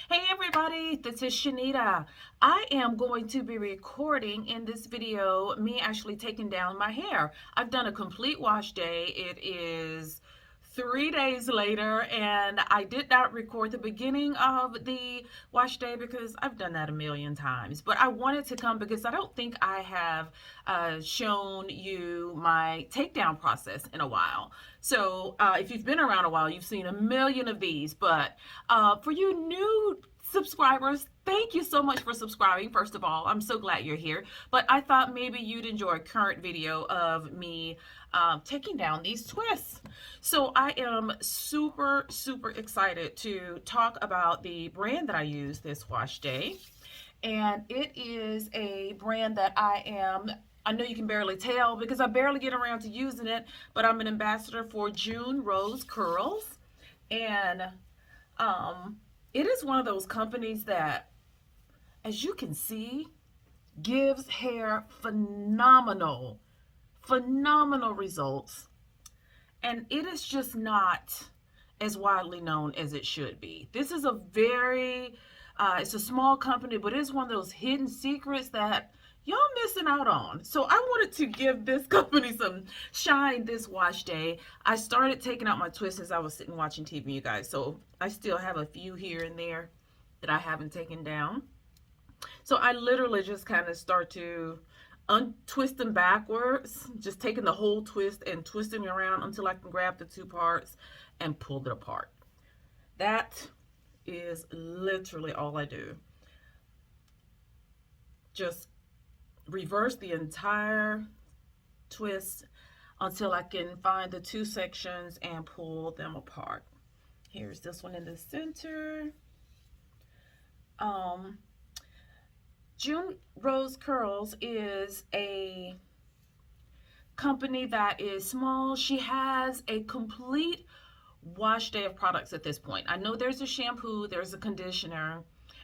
Hey everybody, this is Shanita. I am going to be recording in this video me actually taking down my hair. I've done a complete wash day. It is 3 days later, and I did not record the beginning of the wash day because I've done that a million times. But I wanted to come because I don't think I have shown you my takedown process in a while. So if you've been around a while, you've seen a million of these. But for you new subscribers, thank you so much for subscribing. First of all, I'm so glad you're here. But I thought maybe you'd enjoy a current video of me taking down these twists. So I am super, super excited to talk about the brand that I use this wash day. And it is a brand that I know you can barely tell because I barely get around to using it, but I'm an ambassador for Rose Kurls. And um, it is one of those companies that, as you can see, gives hair phenomenal results. And it is just not as widely known as it should be. This is a it's a small company, but it's one of those hidden secrets that y'all missing out on. So I wanted to give this company some shine this wash day. I started taking out my twists as I was sitting watching TV, you guys. So I still have a few here and there that I haven't taken down. So I literally just kind of start to untwist them backwards, just taking the whole twist and twisting it around until I can grab the two parts and pull it apart. That is literally all I do. Just reverse the entire twist until I can find the two sections and pull them apart. Here's this one in the center. Rose Kurls is a company that is small. She has a complete wash day of products at this point. I know there's a shampoo, there's a conditioner,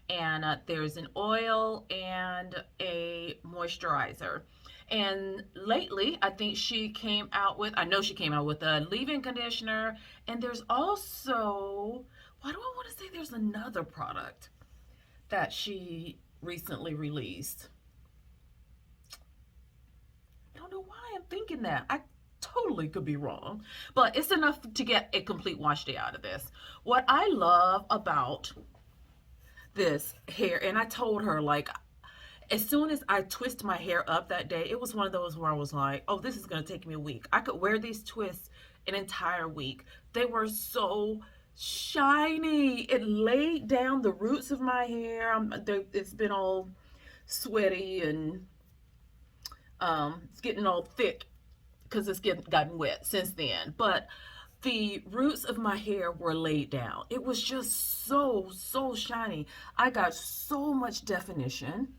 and there's an oil and a moisturizer. And lately, I think I know she came out with a leave-in conditioner, and there's also, why do I want to say there's another product that she recently released? I don't know why I'm thinking that. I totally could be wrong, but it's enough to get a complete wash day out of this. What I love about this hair, and I told her, like, as soon as I twist my hair up that day, it was one of those where I was like, oh, this is going to take me a week. I could wear these twists an entire week. They were so shiny. It laid down the roots of my hair. It's been all sweaty and it's getting all thick because it's gotten wet since then. But the roots of my hair were laid down. It was just so shiny. I got so much definition,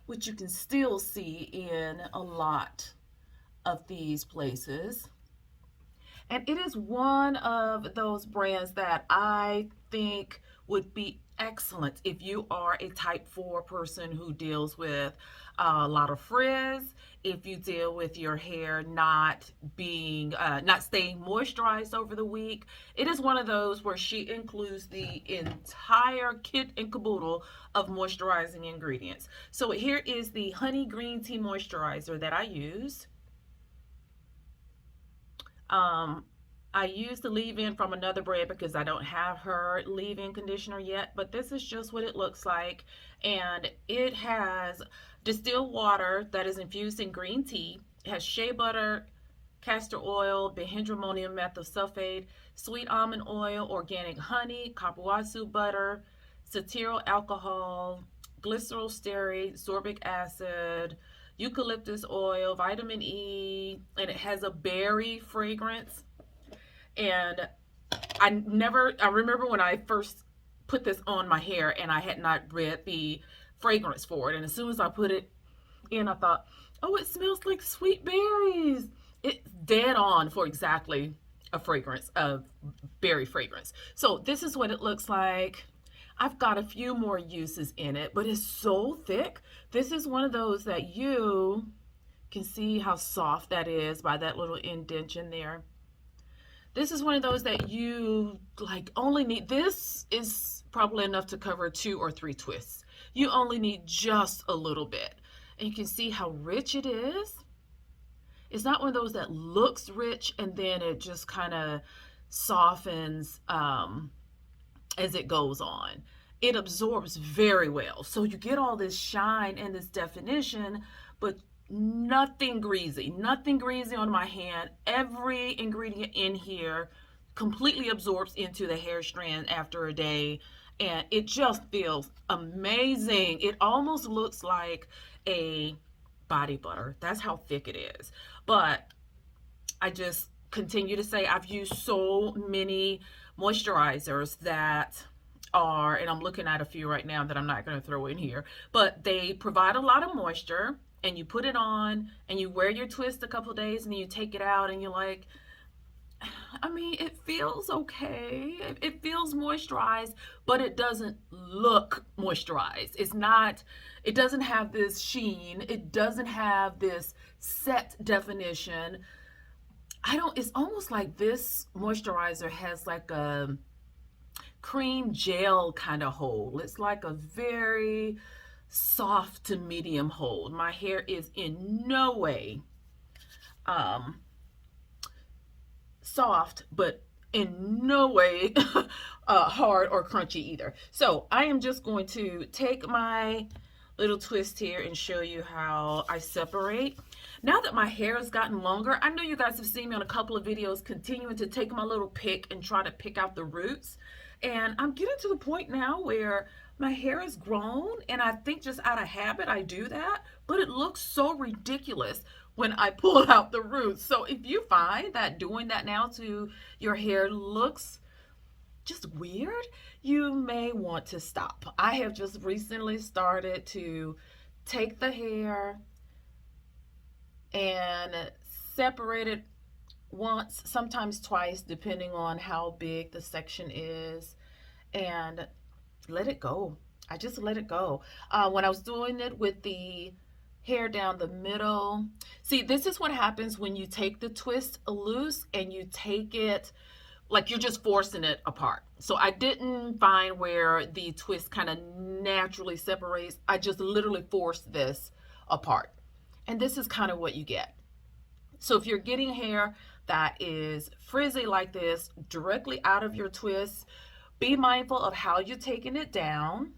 which you can still see in a lot of these places. And it is one of those brands that I think would be excellent if you are a type 4 person who deals with a lot of frizz, if you deal with your hair not staying moisturized over the week. It is one of those where she includes the entire kit and caboodle of moisturizing ingredients. So here is the honey green tea moisturizer that I use. I used the leave-in from another brand because I don't have her leave-in conditioner yet, but this is just what it looks like. And it has distilled water that is infused in green tea. It has shea butter, castor oil, bihydramonium methylsulfate, sweet almond oil, organic honey, kapuasu butter, cetyl alcohol, glycerol stearate, sorbic acid, eucalyptus oil, vitamin E, and it has a berry fragrance. And I remember when I first put this on my hair and I had not read the fragrance for it. And as soon as I put it in, I thought, oh, it smells like sweet berries. It's dead on for exactly a fragrance, of berry fragrance. So this is what it looks like. I've got a few more uses in it, but it's so thick. This is one of those that you can see how soft that is by that little indentation there. This is one of those that you like only need. This is probably enough to cover 2 or 3 twists. You only need just a little bit. And you can see how rich it is. It's not one of those that looks rich and then it just kind of softens as it goes on. It absorbs very well. So you get all this shine and this definition, but nothing greasy on my hand. Every ingredient in here completely absorbs into the hair strand after a day, and it just feels amazing. It almost looks like a body butter. That's how thick it is. But I just continue to say I've used so many moisturizers that are, and I'm looking at a few right now that I'm not going to throw in here, but they provide a lot of moisture, and you put it on and you wear your twist a couple days and then you take it out and you're like, I mean, it feels okay. It feels moisturized, but it doesn't look moisturized. It's not, it doesn't have this sheen. It doesn't have this set definition. It's almost like this moisturizer has like a cream gel kind of hold. It's like a very soft to medium hold. My hair is in no way soft, but in no way hard or crunchy either. So I am just going to take my little twist here and show you how I separate. Now that my hair has gotten longer, I know you guys have seen me on a couple of videos continuing to take my little pick and try to pick out the roots. And I'm getting to the point now where my hair has grown, and I think just out of habit I do that, but it looks so ridiculous when I pull out the roots. So if you find that doing that now to your hair looks just weird, you may want to stop. I have just recently started to take the hair and separate it once, sometimes twice, depending on how big the section is, and let it go. I just let it go. When I was doing it with the hair down the middle, see, this is what happens when you take the twist loose and you take it like you're just forcing it apart. So I didn't find where the twist kind of naturally separates. I just literally forced this apart. And this is kind of what you get. So if you're getting hair that is frizzy like this directly out of your twist, be mindful of how you're taking it down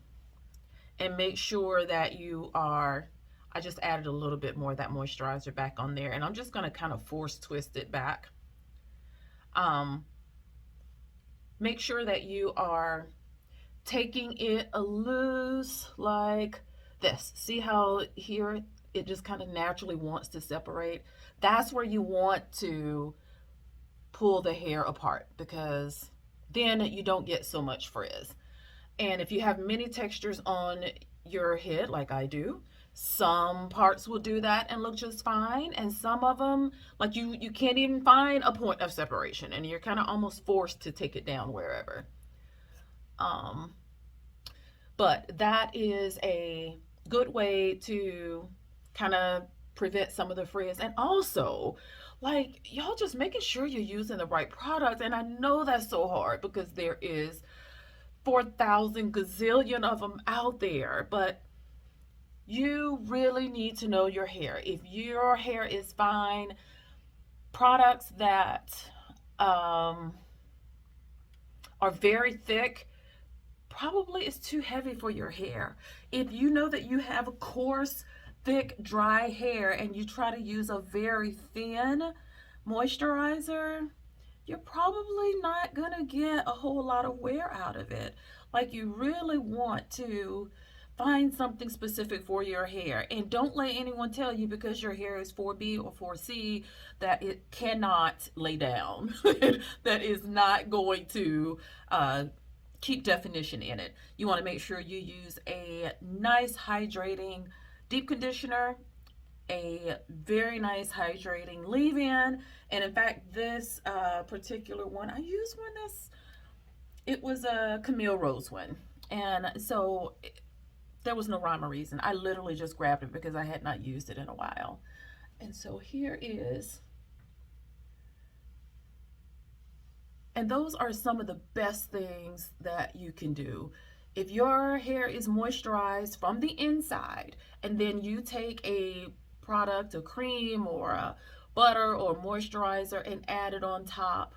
and make sure that you are, I just added a little bit more of that moisturizer back on there, and I'm just going to kind of force twist it back. Make sure that you are taking it loose like this. See how here it just kind of naturally wants to separate? That's where you want to pull the hair apart, because then you don't get so much frizz. And if you have many textures on your head like I do, some parts will do that and look just fine, and some of them, like you can't even find a point of separation, and you're kind of almost forced to take it down wherever. But that is a good way to kind of prevent some of the frizz. And also, like, y'all just making sure you're using the right product. And I know that's so hard because there is 4,000 gazillion of them out there, but you really need to know your hair. If your hair is fine, products that are very thick probably is too heavy for your hair. If you know that you have a coarse, thick, dry hair and you try to use a very thin moisturizer, you're probably not gonna get a whole lot of wear out of it. Like, you really want to find something specific for your hair, and don't let anyone tell you because your hair is 4B or 4C that it cannot lay down. That is not going to keep definition in it. You want to make sure you use a nice hydrating deep conditioner, a very nice hydrating leave-in, and in fact this particular one, I used one it was a Camille Rose one, and so there was no rhyme or reason. I literally just grabbed it because I had not used it in a while. And so here is, and those are some of the best things that you can do. If your hair is moisturized from the inside and then you take a product, a cream or a butter or moisturizer and add it on top,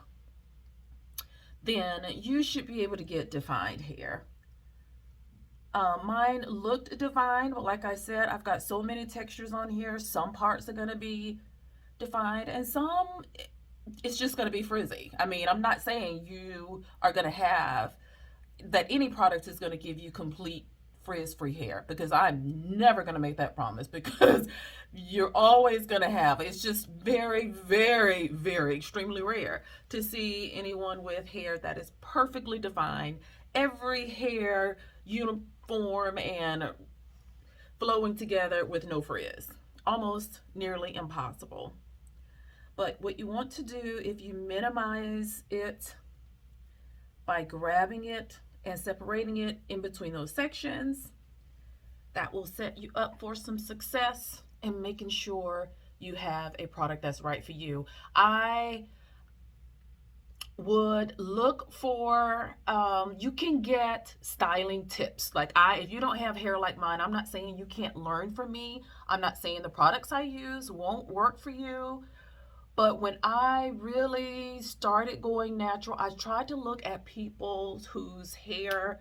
then you should be able to get defined hair. Mine looked defined, but like I said, I've got so many textures on here. Some parts are going to be defined and some it's just going to be frizzy. I mean, I'm not saying you are going to have that any product is going to give you complete frizz free hair, because I'm never going to make that promise, because you're always going to have, it's just very, very, very extremely rare to see anyone with hair that is perfectly defined, every hair uniform and flowing together with no frizz. Almost nearly impossible. But what you want to do, if you minimize it by grabbing it and separating it in between those sections, that will set you up for some success and making sure you have a product that's right for you. I would look for, you can get styling tips. Like if you don't have hair like mine, I'm not saying you can't learn from me. I'm not saying the products I use won't work for you. But when I really started going natural, I tried to look at people whose hair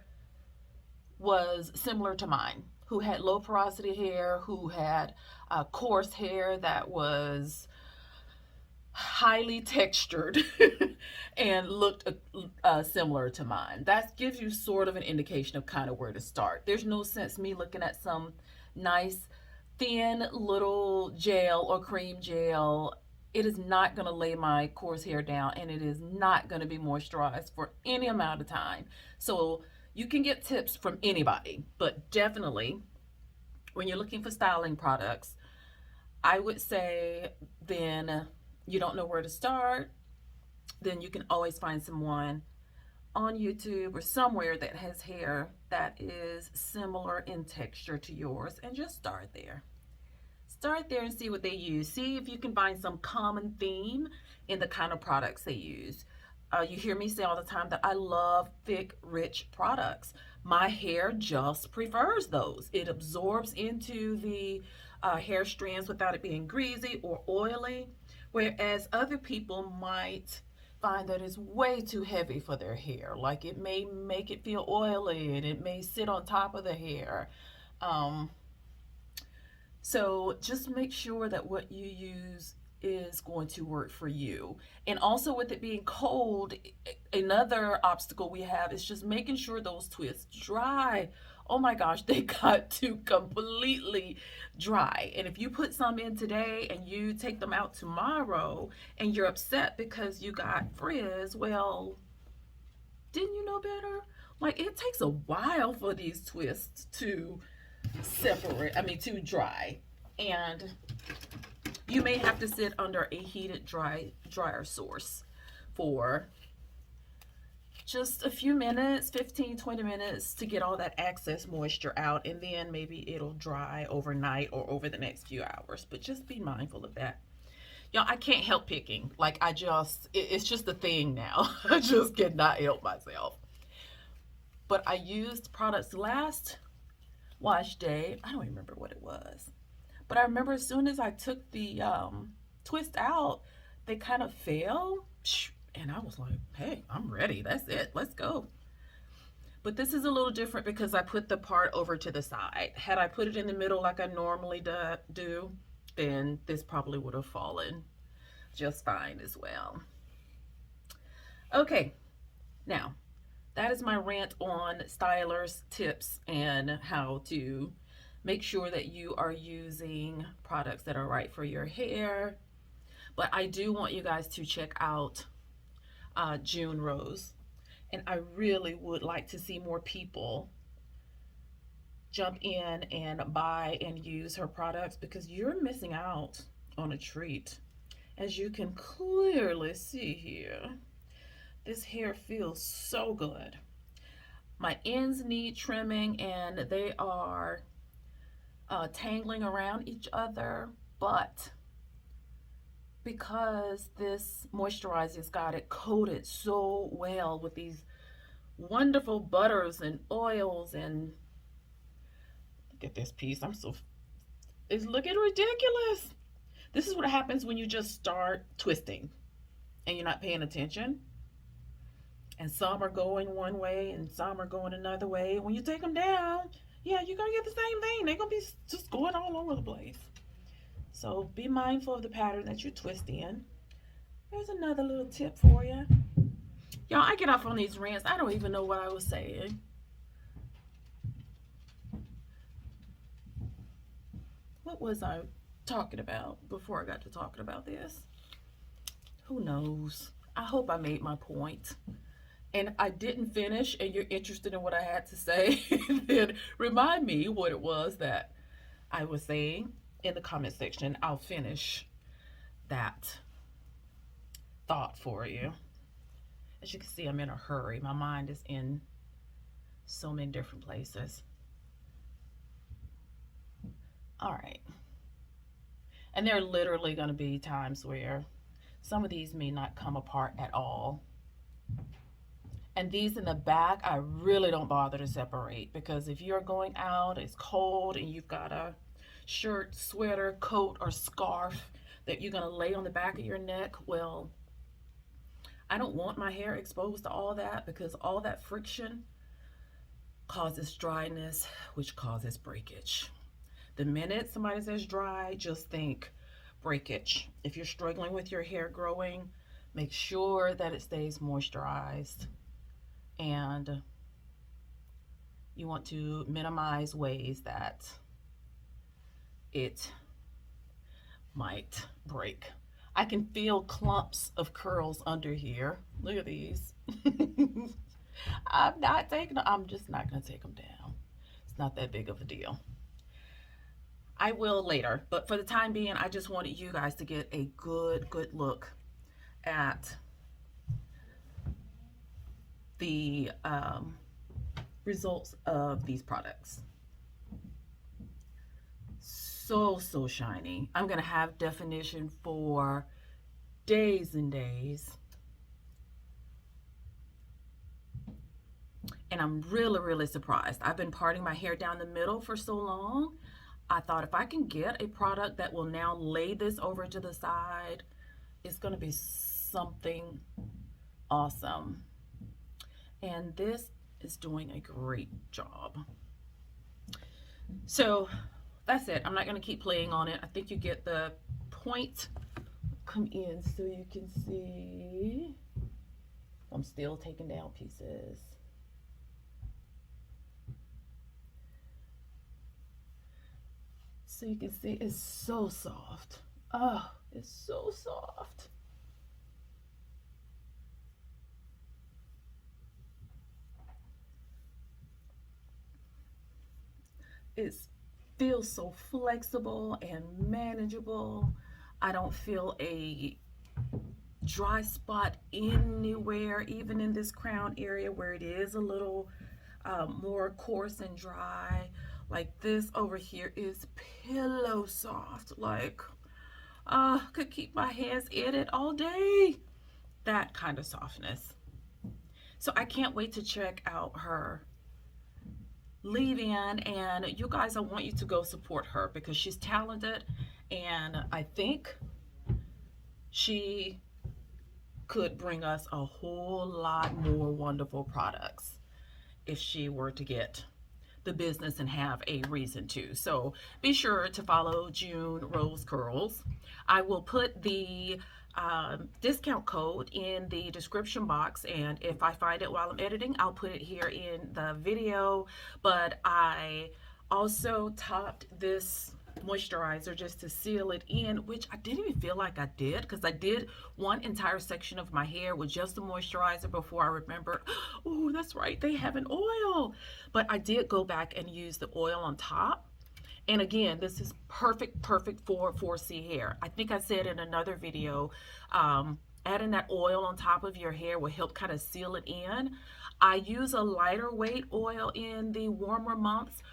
was similar to mine, who had low porosity hair, who had coarse hair that was highly textured and looked similar to mine. That gives you sort of an indication of kind of where to start. There's no sense me looking at some nice thin little gel or cream gel. It is not going to lay my coarse hair down, and it is not going to be moisturized for any amount of time. So you can get tips from anybody, but definitely when you're looking for styling products, I would say, then you don't know where to start, then you can always find someone on YouTube or somewhere that has hair that is similar in texture to yours, and just start there. Start there and see what they use. See if you can find some common theme in the kind of products they use. You hear me say all the time that I love thick, rich products. My hair just prefers those. It absorbs into the hair strands without it being greasy or oily, whereas other people might find that it's way too heavy for their hair. Like it may make it feel oily and it may sit on top of the hair. Um, so just make sure that what you use is going to work for you. And also with it being cold, another obstacle we have is just making sure those twists dry. Oh my gosh, they got to completely dry. And if you put some in today and you take them out tomorrow and you're upset because you got frizz, well, didn't you know better? Like it takes a while for these twists to to dry. And you may have to sit under a heated dryer source for just a few minutes, 15, 20 minutes, to get all that excess moisture out, and then maybe it'll dry overnight or over the next few hours. But just be mindful of that. Y'all, I can't help picking. Like it's just a thing now. I just cannot help myself. But I used products last wash day. I don't remember what it was. But I remember as soon as I took the twist out, they kind of fell. And I was like, hey, I'm ready. That's it. Let's go. But this is a little different because I put the part over to the side. Had I put it in the middle like I normally do, then this probably would have fallen just fine as well. Okay, now that is my rant on stylers tips and how to make sure that you are using products that are right for your hair. But I do want you guys to check out June Rose. And I really would like to see more people jump in and buy and use her products, because you're missing out on a treat. As you can clearly see here, this hair feels so good. My ends need trimming and they are tangling around each other, but because this moisturizer has got it coated so well with these wonderful butters and oils. And look at this piece. It's looking ridiculous. This is what happens when you just start twisting and you're not paying attention. And some are going one way and some are going another way. When you take them down, yeah, you're going to get the same thing. They're going to be just going all over the place. So be mindful of the pattern that you twist in. There's another little tip for you. Y'all, I get off on these rants. I don't even know what I was saying. What was I talking about before I got to talking about this? Who knows? I hope I made my point. And I didn't finish and you're interested in what I had to say, then remind me what it was that I was saying in the comment section. I'll finish that thought for you. As you can see, I'm in a hurry. My mind is in so many different places. All right. And there are literally going to be times where some of these may not come apart at all. And these in the back, I really don't bother to separate, because if you're going out, it's cold, and you've got a shirt, sweater, coat, or scarf that you're going to lay on the back of your neck, well, I don't want my hair exposed to all that, because all that friction causes dryness, which causes breakage. The minute somebody says dry, just think breakage. If you're struggling with your hair growing, make sure that it stays moisturized. And you want to minimize ways that it might break. I can feel clumps of curls under here. Look at these. I'm just not going to take them down. It's not that big of a deal. I will later, but for the time being, I just wanted you guys to get a good look at the results of these products. So shiny. I'm gonna have definition for days and days, and I'm really surprised. I've been parting my hair down the middle for so long. I thought if I can get a product that will now lay this over to the side, it's gonna be something awesome. And this is doing a great job. So that's it. I'm not going to keep playing on it. I think you get the point. Come in so you can see. I'm still taking down pieces. So you can see it's so soft. Oh, it's so soft. It feels so flexible and manageable. I don't feel a dry spot anywhere, even in this crown area where it is a little more coarse and dry. Like this over here is pillow soft. Like, could keep my hands in it all day. That kind of softness. So I can't wait to check out her leave-in, and you guys, I want you to go support her because she's talented, and I think she could bring us a whole lot more wonderful products if she were to get the business and have a reason to. So be sure to follow June Rose Kurls. I will put the discount code in the description box, and if I find it while I'm editing, I'll put it here in the video. But I also topped this moisturizer just to seal it in, which I didn't even feel like I did, because I did one entire section of my hair with just the moisturizer before I remembered, oh, that's right, they have an oil. But I did go back and use the oil on top. And again, this is perfect for 4C hair. I think I said in another video, adding that oil on top of your hair will help kind of seal it in. I use a lighter weight oil in the warmer months,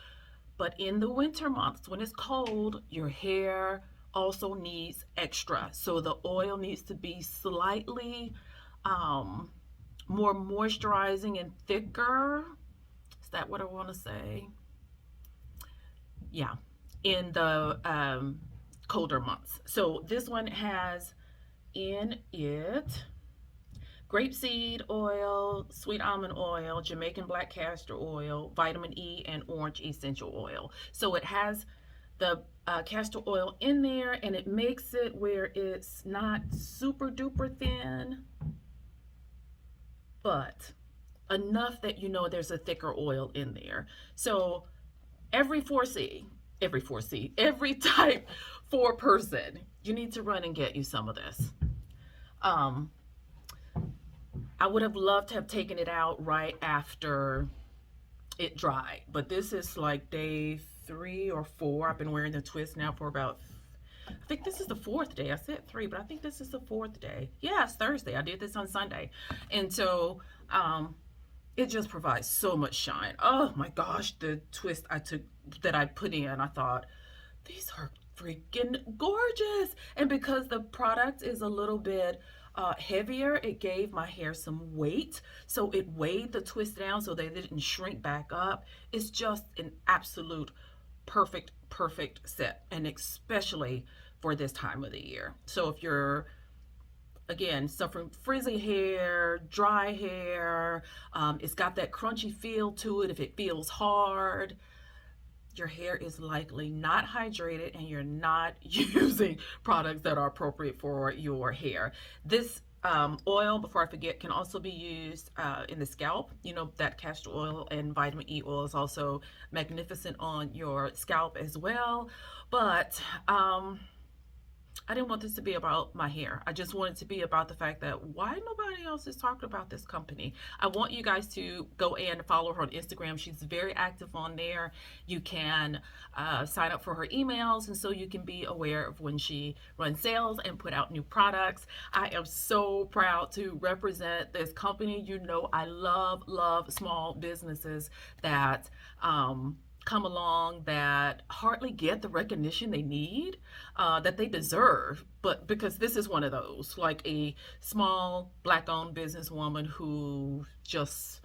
but in the winter months, when it's cold, your hair also needs extra. So the oil needs to be slightly more moisturizing and thicker. Is that what I want to say? Yeah, in the colder months. So this one has in it grapeseed oil, sweet almond oil, Jamaican black castor oil, vitamin E, and orange essential oil. So it has the castor oil in there, and it makes it where it's not super duper thin, but enough that you know there's a thicker oil in there. So every 4C, every type 4 person, you need to run and get you some of this. Um, I would have loved to have taken it out right after it dried, but this is like day 3 or 4. I've been wearing the twist now for about, I think this is the 4th day. I said 3, but I think this is the 4th day. Yeah, it's Thursday. I did this on Sunday. And so it just provides so much shine. Oh my gosh, the twist I put in, I thought, these are freaking gorgeous. And because the product is a little bit heavier, it gave my hair some weight. So it weighed the twist down so they didn't shrink back up. It's just an absolute perfect set. And especially for this time of the year. So if you're again suffering frizzy hair, dry hair, it's got that crunchy feel to it. If it feels hard, your hair is likely not hydrated and you're not using products that are appropriate for your hair. This oil, before I forget, can also be used in the scalp. You know, that castor oil and vitamin E oil is also magnificent on your scalp as well. But I didn't want this to be about my hair. I just want it to be about the fact that why nobody else is talking about this company. I want you guys to go and follow her on Instagram. She's very active on there. You can sign up for her emails, and so you can be aware of when she runs sales and put out new products. I am so proud to represent this company. You know, I love small businesses that come along that hardly get the recognition they need, that they deserve. But because this is one of those, like a small black-owned businesswoman who just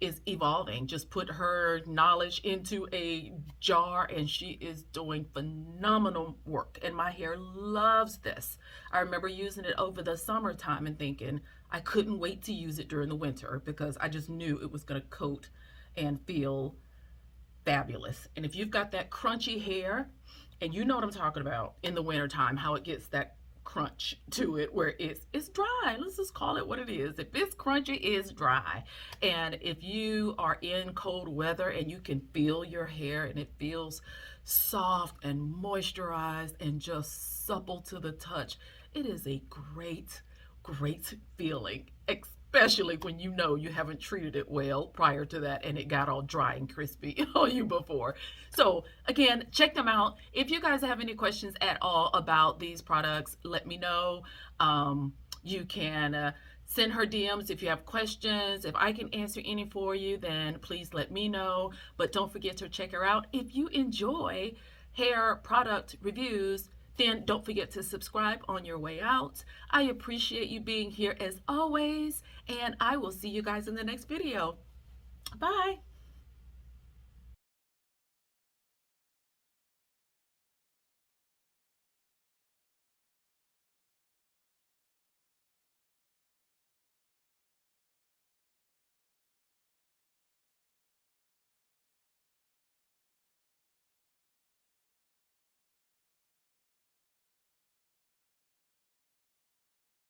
is evolving, just put her knowledge into a jar, and she is doing phenomenal work. And my hair loves this. I remember using it over the summertime and thinking I couldn't wait to use it during the winter because I just knew it was going to coat and feel fabulous. And if you've got that crunchy hair, and you know what I'm talking about in the wintertime, how it gets that crunch to it where it's dry. Let's just call it what it is. If it's crunchy, it's dry. And if you are in cold weather and you can feel your hair and it feels soft and moisturized and just supple to the touch, it is a great feeling, especially when you know you haven't treated it well prior to that and it got all dry and crispy on you before. So again, check them out. If you guys have any questions at all about these products, let me know. You can send her DMs if you have questions. If I can answer any for you, then please let me know. But don't forget to check her out. If you enjoy hair product reviews, then don't forget to subscribe on your way out. I appreciate you being here as always, and I will see you guys in the next video. Bye.